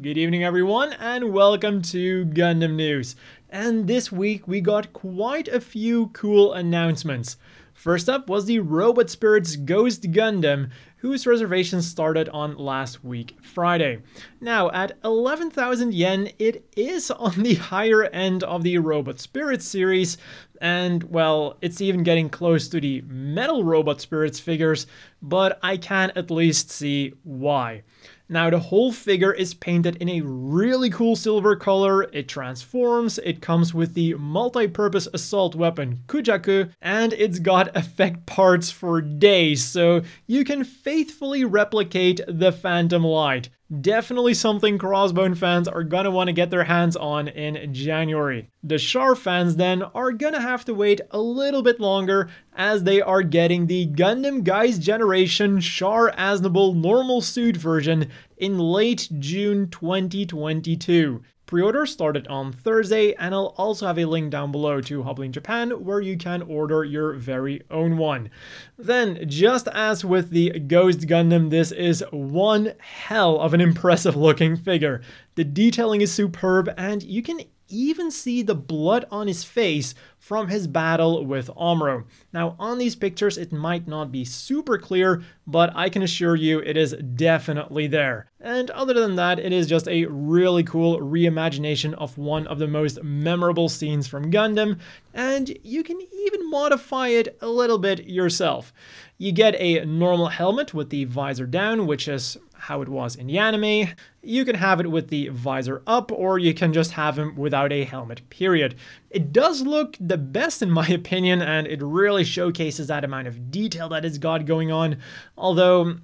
Good evening everyone and welcome to Gundam News. And this week we got quite a few cool announcements. First up was the Robot Spirits Ghost Gundam, whose reservations started on last week, Friday. Now, at 11,000 yen, it is on the higher end of the Robot Spirits series, and, well, it's even getting close to the Metal Robot Spirits figures, but I can at least see why. Now, the whole figure is painted in a really cool silver color, it transforms, it comes with the multi-purpose assault weapon Kujaku, and it's got effect parts for days, so you can faithfully replicate the Phantom Light. Definitely something Crossbone fans are gonna want to get their hands on in January. The Char fans then are gonna have to wait a little bit longer as they are getting the Gundam Guys Generation Char Aznable normal suit version in late June 2022. Pre-order started on Thursday, and I'll also have a link down below to Hobbling Japan where you can order your very own one. Then, just as with the Ghost Gundam, this is one hell of an impressive looking figure. The detailing is superb, and you can even see the blood on his face from his battle with Amuro. Now, on these pictures, it might not be super clear, but I can assure you it is definitely there. And other than that, it is just a really cool reimagination of one of the most memorable scenes from Gundam, and you can even modify it a little bit yourself. You get a normal helmet with the visor down, which is how it was in the anime. You can have it with the visor up, or you can just have him without a helmet, period. It does look the best in my opinion, and it really showcases that amount of detail that it's got going on, although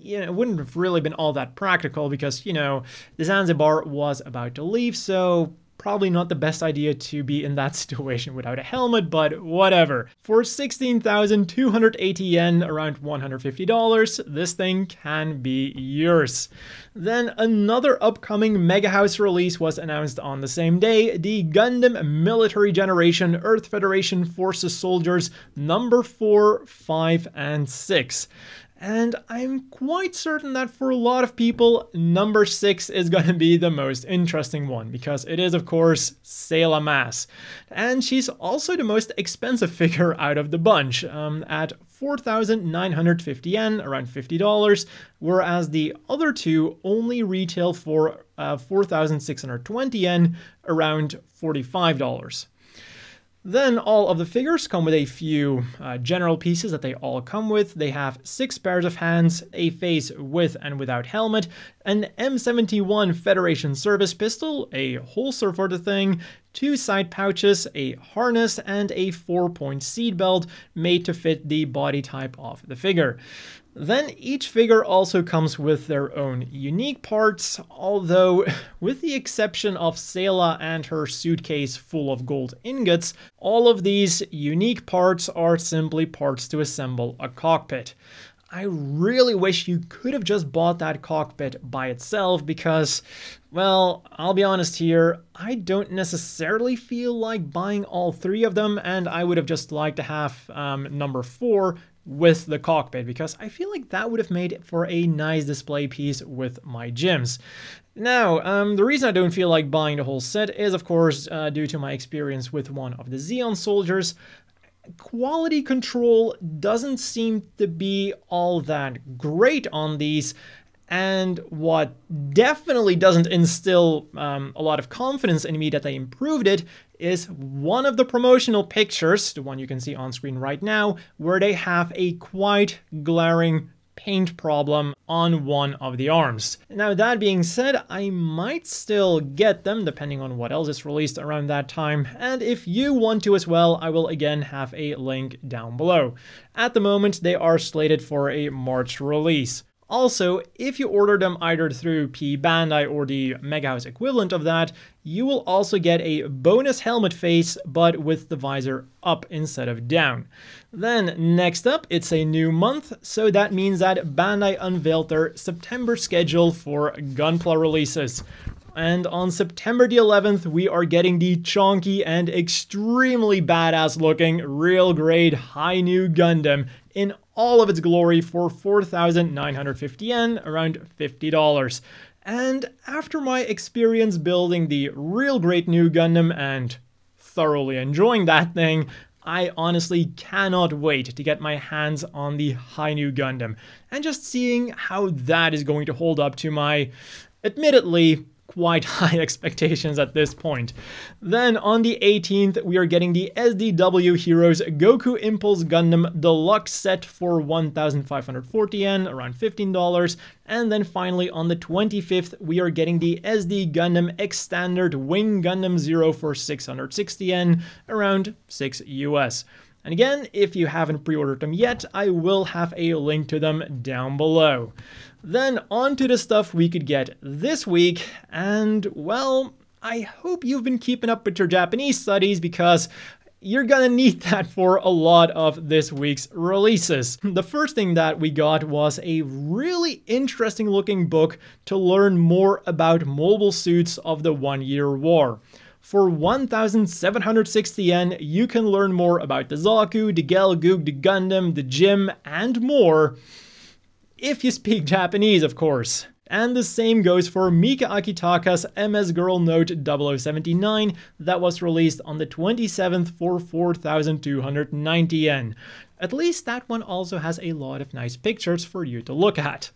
it wouldn't have really been all that practical because, the Zanzibar was about to leave, so probably not the best idea to be in that situation without a helmet, but whatever. For 16,280 yen, around $150, this thing can be yours. Then another upcoming Mega House release was announced on the same day, the Gundam Military Generation Earth Federation Forces Soldiers number 4, 5, and 6. And I'm quite certain that for a lot of people, number 6 is going to be the most interesting one, because it is, of course, Sayla Mass. And she's also the most expensive figure out of the bunch, at 4,950 yen, around $50, whereas the other two only retail for 4,620 yen, around $45. Then all of the figures come with a few general pieces that they all come with. They have 6 pairs of hands, a face with and without helmet, an M71 Federation service pistol, a holster for the thing, 2 side pouches, a harness, and a 4-point seat belt made to fit the body type of the figure. Then each figure also comes with their own unique parts, although with the exception of Sayla and her suitcase full of gold ingots, all of these unique parts are simply parts to assemble a cockpit. I really wish you could have just bought that cockpit by itself because, well, I'll be honest here, I don't necessarily feel like buying all 3 of them, and I would have just liked to have number 4 with the cockpit, because I feel like that would have made it for a nice display piece with my gyms. Now, the reason I don't feel like buying the whole set is, of course, due to my experience with one of the Zeon soldiers. Quality control doesn't seem to be all that great on these, and what definitely doesn't instill a lot of confidence in me that they improved it is one of the promotional pictures, the one you can see on screen right now, where they have a quite glaring paint problem on one of the arms. Now, that being said, I might still get them depending on what else is released around that time, and if you want to as well, I will again have a link down below. At the moment, they are slated for a March release. Also, if you order them either through P Bandai or the Mega House equivalent of that, you will also get a bonus helmet face, but with the visor up instead of down. Then next up, it's a new month, so that means that Bandai unveiled their September schedule for Gunpla releases. And on September the 11th, we are getting the chonky and extremely badass looking real grade high new Gundam in all of its glory for 4,950 yen, around $50. And after my experience building the real great new Gundam and thoroughly enjoying that thing, I honestly cannot wait to get my hands on the High New Gundam and just seeing how that is going to hold up to my, admittedly, quite high expectations at this point. Then on the 18th, we are getting the SDW Heroes Goku Impulse Gundam Deluxe set for 1,540 yen, around $15. And then finally on the 25th, we are getting the SD Gundam X Standard Wing Gundam Zero for 660 yen, around $6 US. And again, if you haven't pre-ordered them yet, I will have a link to them down below. Then on to the stuff we could get this week, and well, I hope you've been keeping up with your Japanese studies because you're gonna need that for a lot of this week's releases. The first thing that we got was a really interesting looking book to learn more about mobile suits of the 1-year war. For 1,760 yen, you can learn more about the Zaku, the Gelgoog, the Gundam, the Jim, and more. If you speak Japanese, of course. And the same goes for Mika Akitaka's MS Girl Note 0079 that was released on the 27th for 4,290 yen. At least that one also has a lot of nice pictures for you to look at.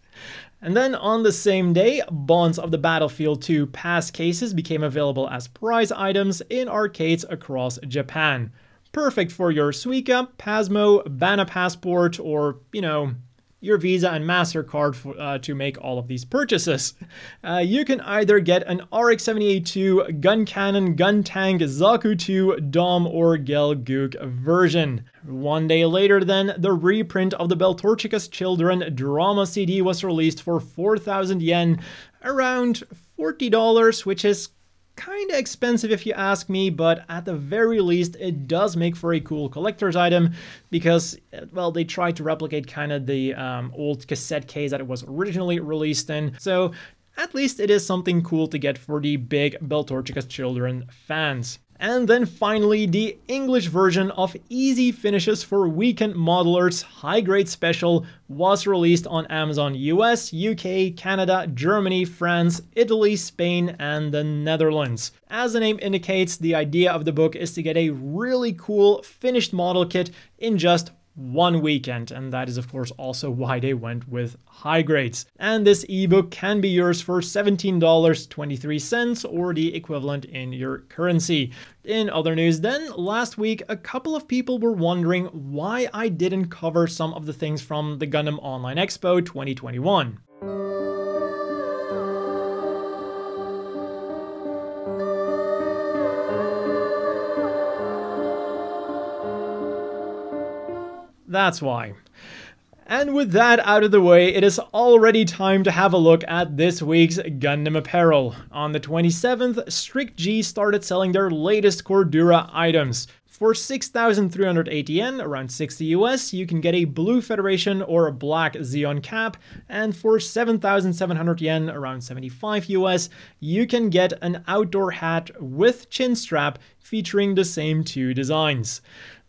And then on the same day, Bonds of the Battlefield 2 Passcases became available as prize items in arcades across Japan. Perfect for your Suica, Pasmo, Bana Passport, or, you know, your Visa and MasterCard to make all of these purchases. You can either get an RX-78-2, Gun Cannon, Gun Tank, Zaku 2, Dom, or Gelgoog version. One day later then, the reprint of the Beltorchika's Children drama CD was released for 4,000 yen, around $40, which is kinda expensive if you ask me, but at the very least it does make for a cool collector's item because, well, they tried to replicate kind of the old cassette case that it was originally released in, so at least it is something cool to get for the big Beltorchika's Children fans. And then finally, the English version of Easy Finishes for Weekend Modelers High Grade Special was released on Amazon US, UK, Canada, Germany, France, Italy, Spain, and the Netherlands. As the name indicates, the idea of the book is to get a really cool finished model kit in just one weekend, and that is of course also why they went with high grades. And this ebook can be yours for $17.23 or the equivalent in your currency. In other news then, last week a couple of people were wondering why I didn't cover some of the things from the Gundam Online Expo 2021. That's why. And with that out of the way, it is already time to have a look at this week's Gundam apparel. On the 27th, Strict G started selling their latest Cordura items. For 6,380 yen, around 60 US, you can get a blue Federation or a black Zeon cap, and for 7,700 yen, around 75 US, you can get an outdoor hat with chin strap featuring the same two designs.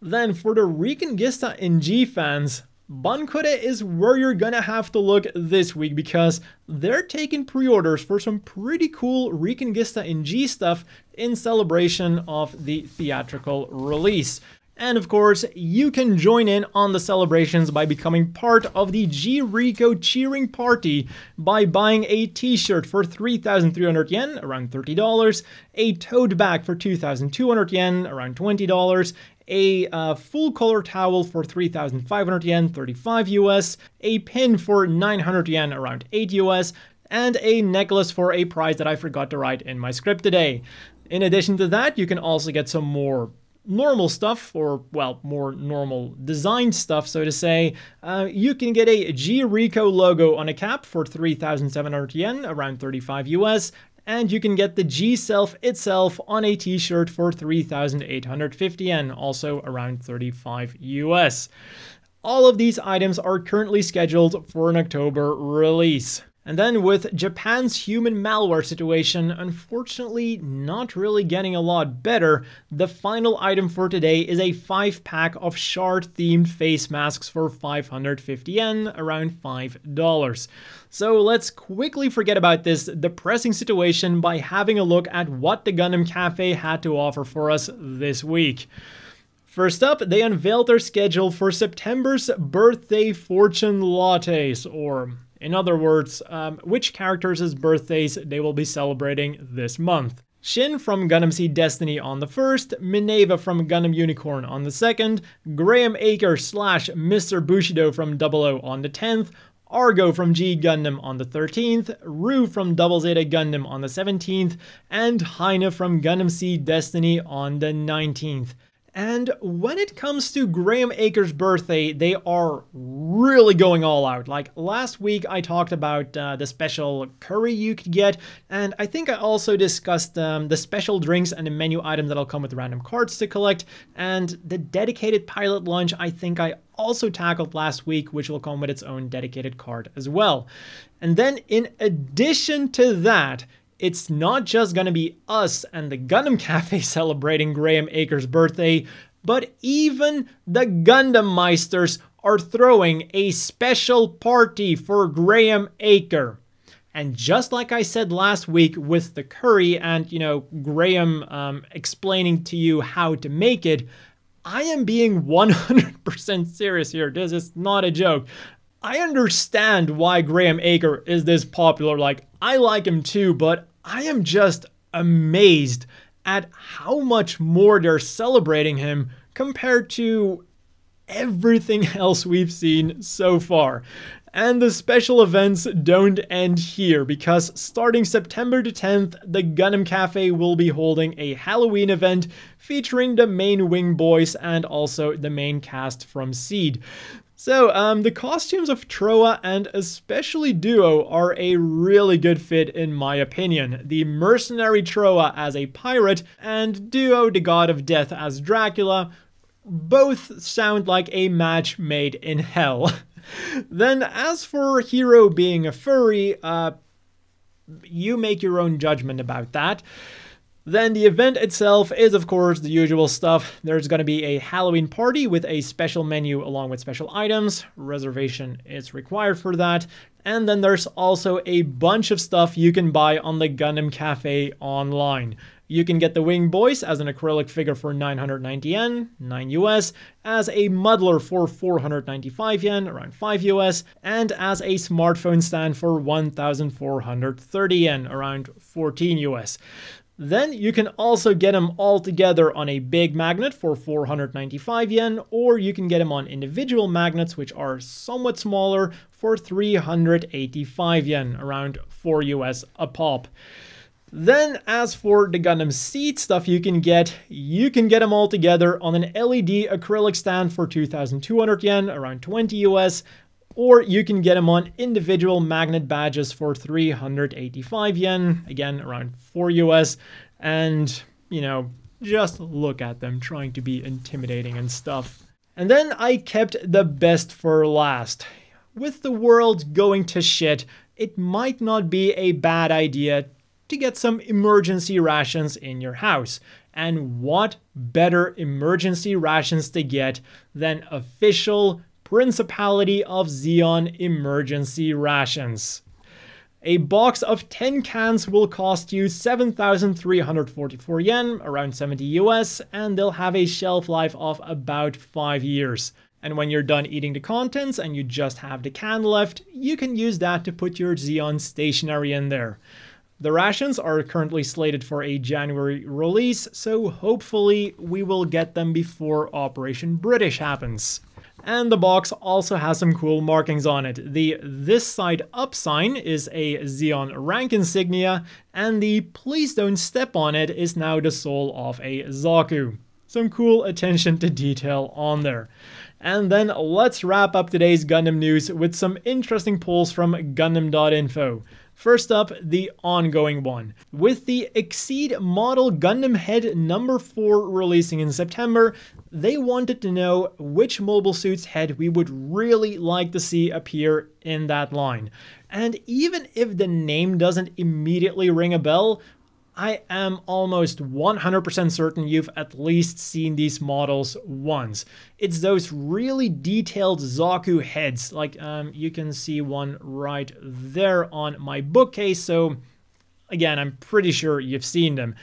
Then for the Reconquista in G fans, Bankure is where you're gonna have to look this week because they're taking pre-orders for some pretty cool Reconquista in G stuff in celebration of the theatrical release. And of course, you can join in on the celebrations by becoming part of the G-reco cheering party by buying a t-shirt for 3,300 yen, around $30, a tote bag for 2,200 yen, around $20, a full color towel for 3,500 yen, 35 US, a pin for 900 yen, around 8 US, and a necklace for a price that I forgot to write in my script today. In addition to that, you can also get some more normal stuff, or well, more normal design stuff, so to say. You can get a G-reco logo on a cap for 3,700 yen, around 35 US, and you can get the G-self itself on a t-shirt for 3,850 yen, also around 35 US. All of these items are currently scheduled for an October release. And then with Japan's human malware situation, unfortunately not really getting a lot better, the final item for today is a 5-pack of shard-themed face masks for 550 yen, around $5. So let's quickly forget about this depressing situation by having a look at what the Gundam Café had to offer for us this week. First up, they unveiled their schedule for September's birthday fortune lattes, or in other words, which characters' birthdays they will be celebrating this month. Shin from Gundam Seed Destiny on the 1st, Mineva from Gundam Unicorn on the 2nd, Graham Aker / Mr. Bushido from 00 on the 10th, Argo from G Gundam on the 13th, Rue from Double Zeta Gundam on the 17th, and Heine from Gundam Seed Destiny on the 19th. And when it comes to Graham Aker's birthday, they are really going all out. Like last week, I talked about the special curry you could get, and I think I also discussed the special drinks and the menu items that'll come with random cards to collect, and the dedicated pilot lunch I think I also tackled last week, which will come with its own dedicated card as well. And then in addition to that, it's not just gonna be us and the Gundam Café celebrating Graham Aker's birthday, but even the Gundam Meisters are throwing a special party for Graham Aker. And just like I said last week with the curry and, Graham explaining to you how to make it, I am being 100% serious here. This is not a joke. I understand why Graham Aker is this popular. Like, I like him too, but I am just amazed at how much more they're celebrating him compared to everything else we've seen so far. And the special events don't end here, because starting September the 10th, the Gundam Café will be holding a Halloween event featuring the main Wing Boys and also the main cast from Seed. So, the costumes of Troa and especially Duo are a really good fit in my opinion. The mercenary Troa as a pirate and Duo, the god of death, as Dracula, both sound like a match made in hell. Then as for Hero being a furry, you make your own judgment about that. Then the event itself is, of course, the usual stuff. There's going to be a Halloween party with a special menu along with special items. Reservation is required for that. And then there's also a bunch of stuff you can buy on the Gundam Café online. You can get the Wing Boys as an acrylic figure for 990 yen, 9 US, as a muddler for 495 yen, around 5 US, and as a smartphone stand for 1,430 yen, around 14 US. Then you can also get them all together on a big magnet for 495 yen, or you can get them on individual magnets, which are somewhat smaller, for 385 yen, around 4 US a pop. Then as for the Gundam Seed stuff you can get them all together on an LED acrylic stand for 2,200 yen, around 20 US, or you can get them on individual magnet badges for 385 yen, again around 4 US, and, just look at them trying to be intimidating and stuff. And then I kept the best for last. With the world going to shit, it might not be a bad idea to get some emergency rations in your house. And what better emergency rations to get than official Principality of Zeon emergency rations. A box of 10 cans will cost you 7,344 yen, around 70 US, and they'll have a shelf life of about 5 years. And when you're done eating the contents and you just have the can left, you can use that to put your Zeon stationery in there. The rations are currently slated for a January release, so hopefully we will get them before Operation British happens. And the box also has some cool markings on it. The "This Side Up" sign is a Zeon rank insignia, and the "Please Don't Step on It" is now the soul of a Zaku. Some cool attention to detail on there. And then let's wrap up today's Gundam news with some interesting polls from Gundam.info. First up, the ongoing one. With the Exceed model Gundam Head number 4 releasing in September, they wanted to know which mobile suit's head we would really like to see appear in that line. And even if the name doesn't immediately ring a bell, I am almost 100% certain you've at least seen these models once. It's those really detailed Zaku heads, like you can see one right there on my bookcase, so again, I'm pretty sure you've seen them.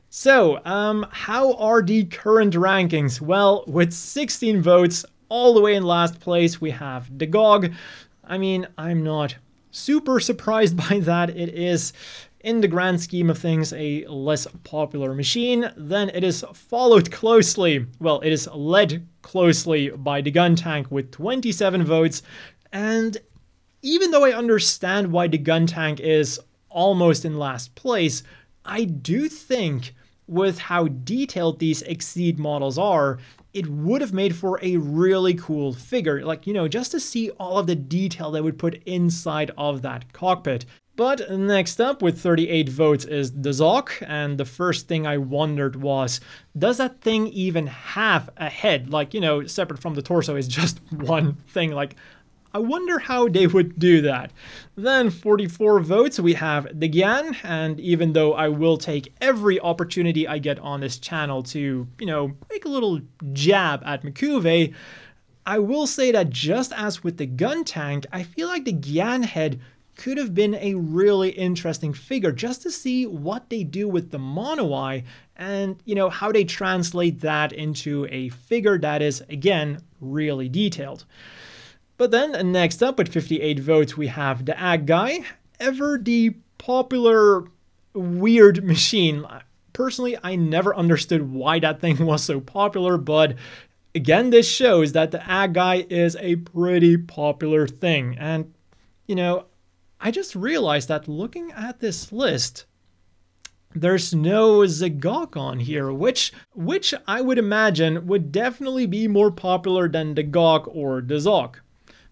So, how are the current rankings? Well, with 16 votes, all the way in last place, we have the GOG. I mean, I'm not super surprised by that. It is, in the grand scheme of things, a less popular machine. Then it is followed closely, well, it is led closely by the Gun Tank with 27 votes. And even though I understand why the Gun Tank is almost in last place, I do think with how detailed these Exceed models are, it would have made for a really cool figure. Like, you know, just to see all of the detail they would put inside of that cockpit. But next up with 38 votes is the Zok, and the first thing I wondered was, does that thing even have a head? Like, you know, separate from the torso is just one thing. Like, I wonder how they would do that. Then 44 votes, we have the Gyan, and even though I will take every opportunity I get on this channel to, you know, make a little jab at Mikuve, I will say that just as with the Gun Tank, I feel like the Gyan head could have been a really interesting figure just to see what they do with the mono eye and, you know, how they translate that into a figure that is, again, really detailed. But then next up with 58 votes, we have the Ag Guy, ever the popular weird machine. Personally, I never understood why that thing was so popular, but again, this shows that the Ag Guy is a pretty popular thing. And, you know, I just realized that looking at this list, there's no Zagok on here, which I would imagine would definitely be more popular than the Gok or the Zok.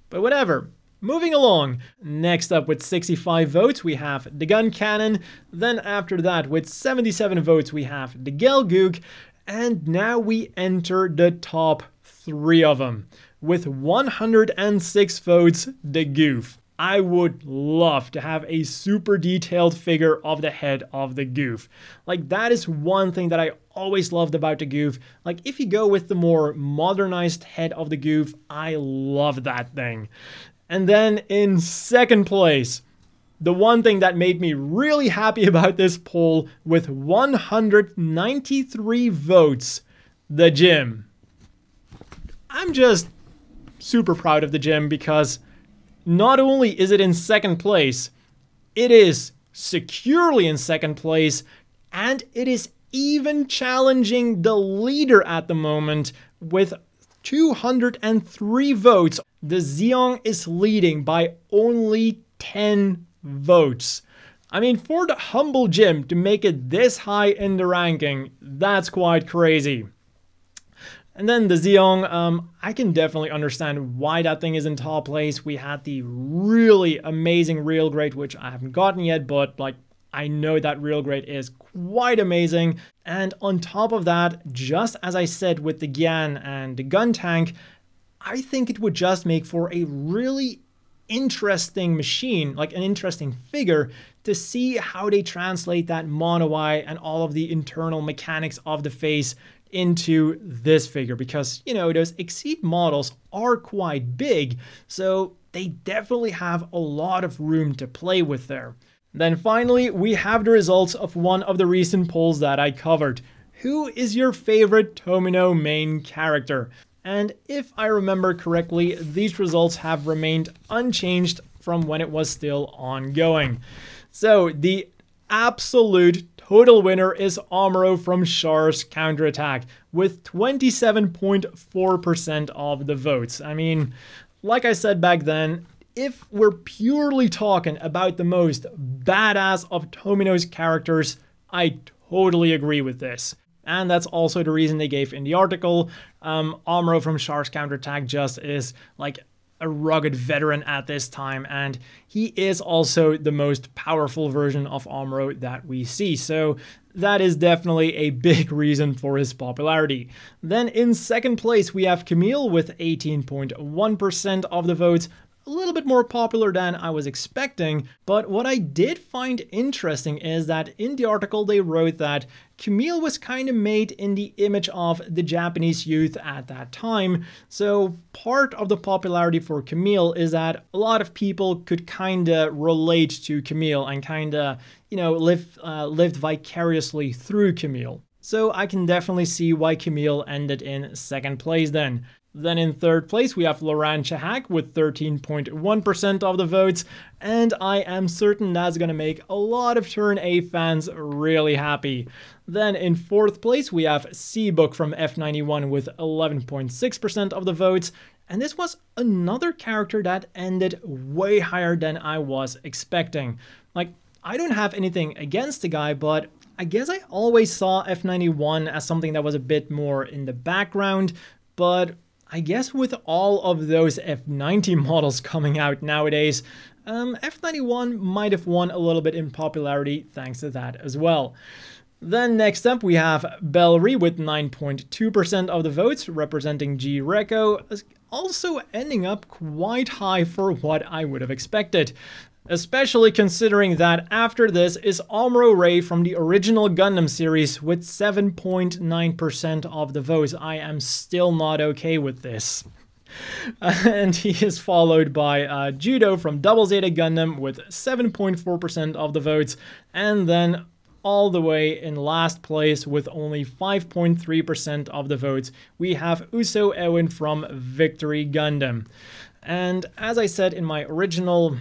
But whatever. Moving along. Next up with 65 votes, we have the Gun Cannon. Then after that, with 77 votes, we have the Gelgoog. And now we enter the top 3 of them. With 106 votes, the Goof. I would love to have a super detailed figure of the head of the Goof. Like, that is one thing that I always loved about the Goof. Like, if you go with the more modernized head of the Goof, I love that thing. And then in second place, the one thing that made me really happy about this poll, with 193 votes, the Gym. I'm just super proud of the Gym because not only is it in second place, it is securely in second place, and it is even challenging the leader at the moment with 203 votes. The Zeon is leading by only 10 votes. I mean, for the humble Gym to make it this high in the ranking, that's quite crazy. And then the Zeon, I can definitely understand why that thing is in top place. We had the really amazing Real Grade, which I haven't gotten yet, but like, I know that Real Grade is quite amazing. And on top of that, just as I said with the Gyan and the Gun Tank, I think it would just make for a really interesting machine, like an interesting figure, to see how they translate that mono eye and all of the internal mechanics of the face into this figure, because, you know, those Exceed models are quite big, so they definitely have a lot of room to play with there. Then finally, we have the results of one of the recent polls that I covered. Who is your favorite Tomino main character? And if I remember correctly, these results have remained unchanged from when it was still ongoing. So the absolute total winner is Amuro from Char's Counterattack with 27.4% of the votes. I mean, like I said back then, if we're purely talking about the most badass of Tomino's characters, I totally agree with this. And that's also the reason they gave in the article. Amuro from Char's Counterattack just is like a rugged veteran at this time, and he is also the most powerful version of Amuro that we see, so that is definitely a big reason for his popularity. Then in second place we have Camille with 18.1% of the votes, a little bit more popular than I was expecting, but what I did find interesting is that in the article they wrote that Camille was kind of made in the image of the Japanese youth at that time, so part of the popularity for Camille is that a lot of people could kind of relate to Camille and kind of, you know, lived vicariously through Camille. So I can definitely see why Camille ended in second place then. Then in third place we have Laurent Chahak with 13.1% of the votes, and I am certain that's gonna make a lot of Turn A fans really happy. Then in fourth place we have C-Book from F91 with 11.6% of the votes, and this was another character that ended way higher than I was expecting. Like, I don't have anything against the guy, but I guess I always saw F91 as something that was a bit more in the background, but I guess with all of those F90 models coming out nowadays, F91 might have won a little bit in popularity thanks to that as well. Then next up we have Belri with 9.2% of the votes, representing G-reco, also ending up quite high for what I would have expected. Especially considering that after this is Amuro Ray from the original Gundam series with 7.9% of the votes. I am still not okay with this. And he is followed by Judo from Double Zeta Gundam with 7.4% of the votes, and then all the way in last place with only 5.3% of the votes, we have Uso Ewin from Victory Gundam. And as I said in my original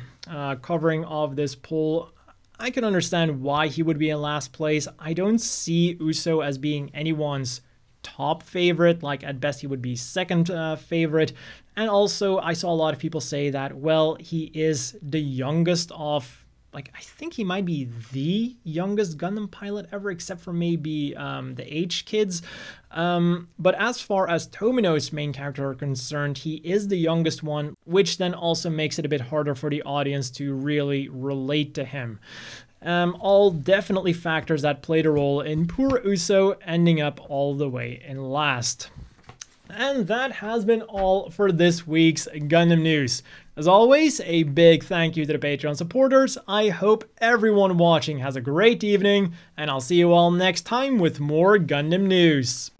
covering of this poll, I can understand why he would be in last place. I don't see Uso as being anyone's top favorite, like at best he would be second favorite. And also I saw a lot of people say that, well, he is the youngest of, like, I think he might be the youngest Gundam pilot ever, except for maybe the H kids. But as far as Tomino's main character are concerned, he is the youngest one, which then also makes it a bit harder for the audience to really relate to him. All definitely factors that played a role in poor Uso ending up all the way in last. And that has been all for this week's Gundam news. As always, a big thank you to the Patreon supporters. I hope everyone watching has a great evening, and I'll see you all next time with more Gundam news.